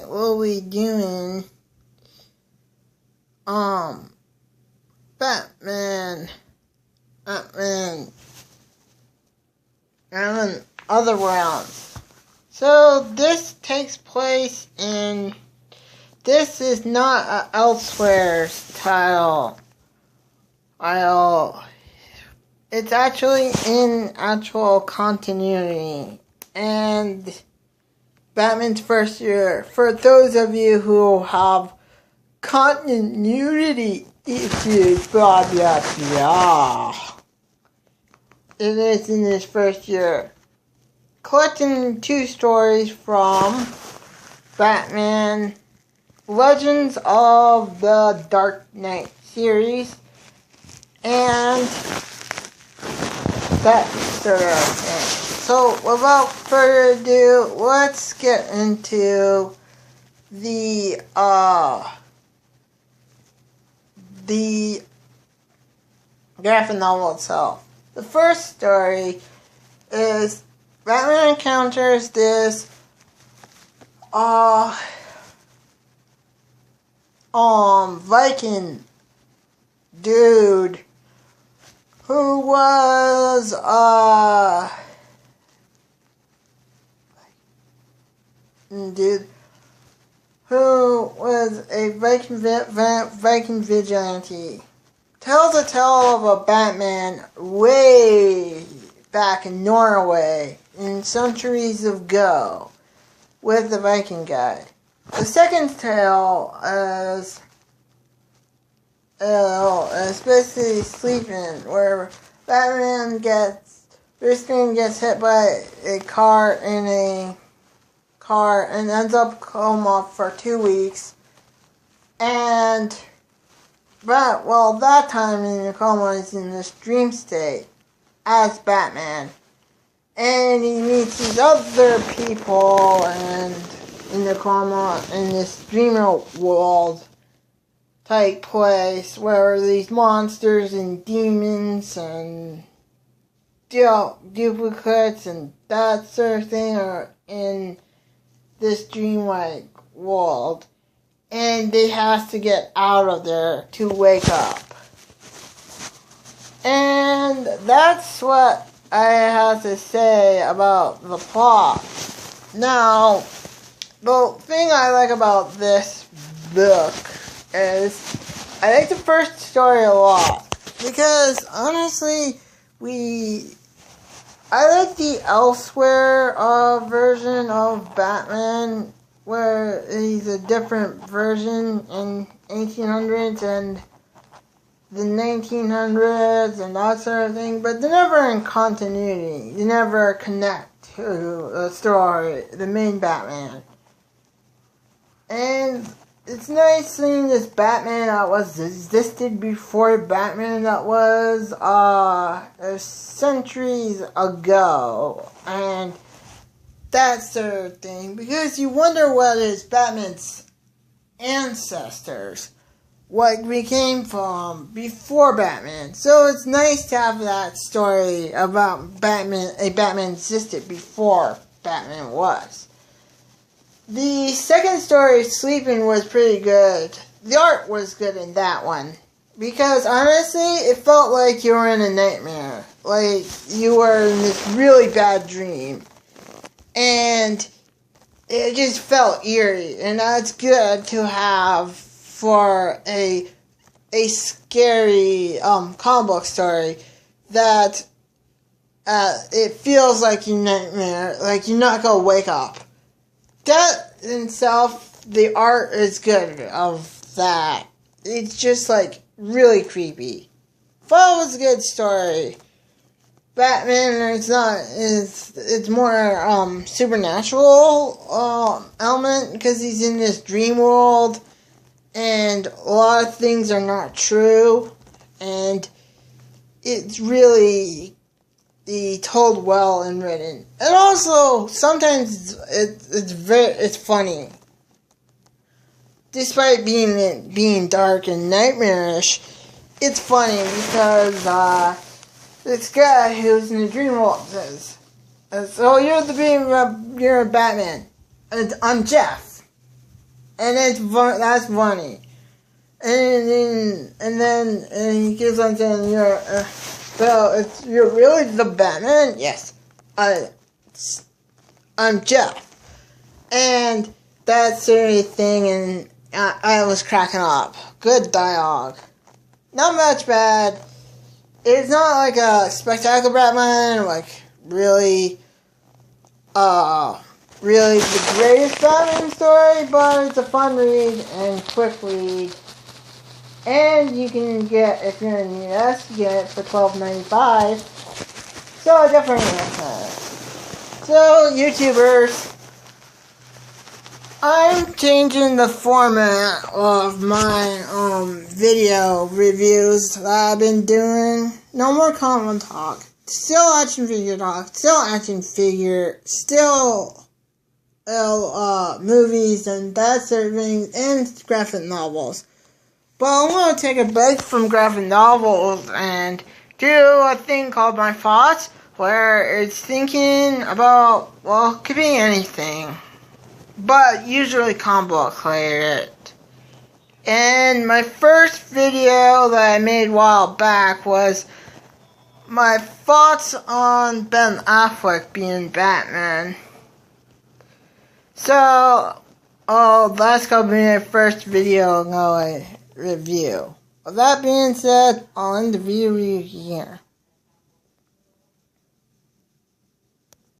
What we doing? Batman, and other realms. So this takes place in. This is not an Elsewhere style. It's actually in actual continuity. And Batman's first year. For those of you who have continuity issues, blah blah blah. It is in his first year. Collecting 2 stories from Batman Legends of the Dark Knight series. And that sort of thing. So, without further ado, let's get into the graphic novel itself. The first story is Batman encounters this Viking dude who was a Viking vigilante. Tells a tale of a Batman way back in Norway in centuries ago with the Viking guy. The second tale is basically Sleeping, where Bruce Wayne gets hit by a car and ends up coma for 2 weeks. And that time in the coma is in this dream state as Batman. And he meets these other people and in the coma in this dream world type place where these monsters and demons and duplicates and that sort of thing are in this dreamlike world. And they have to get out of there to wake up. And that's what I have to say about the plot. Now, the thing I like about this book is I like the first story a lot. Because, honestly, I like the Elsewhere version of Batman, where he's a different version in 1800s and the 1900s and that sort of thing, but they're never in continuity. They never connect to the story, the main Batman. And it's nice seeing this Batman that was existed before Batman that was centuries ago, and that sort of thing, because you wonder what is Batman's ancestors, what we came from before Batman. So it's nice to have that story about Batman existed before Batman was. The second story, Sleeping, was pretty good. The art was good in that one. Because, honestly, it felt like you were in a nightmare. Like, you were in this really bad dream. And it just felt eerie. And that's good to have for a scary comic book story that it feels like your nightmare, like you're not going to wake up. That in itself, the art is good of that. It's just like really creepy. Thought it was a good story. Batman it's more supernatural element because he's in this dream world and a lot of things are not true, and it's really told well and written. And also, sometimes it's funny. Despite being dark and nightmarish, it's funny because this guy who's in the dream world says, "So you're Batman. I'm Jeff. that's funny. And he keeps on saying, you're really the Batman? Yes. I'm Jeff. And that serious thing, and I was cracking up. Good dialogue. Not much bad. It's not like a spectacular Batman, like really the greatest Batman story, but it's a fun read and quick read. And you can get, if you're in the US, you get it for $12.95. So I definitely recommend it. So, YouTubers, I'm changing the format of my video reviews that I've been doing. No more comic talk. Still action figure talk. Still action figure. Still movies and that sort of things and graphic novels. But I'm going to take a break from graphic novels and do a thing called My Thoughts, where it's thinking about, well, it could be anything, but usually comic book related. And my first video that I made a while back was my thoughts on Ben Affleck being Batman. So, that's going to be my first video I'm going to review. With that being said, I'll end the video here.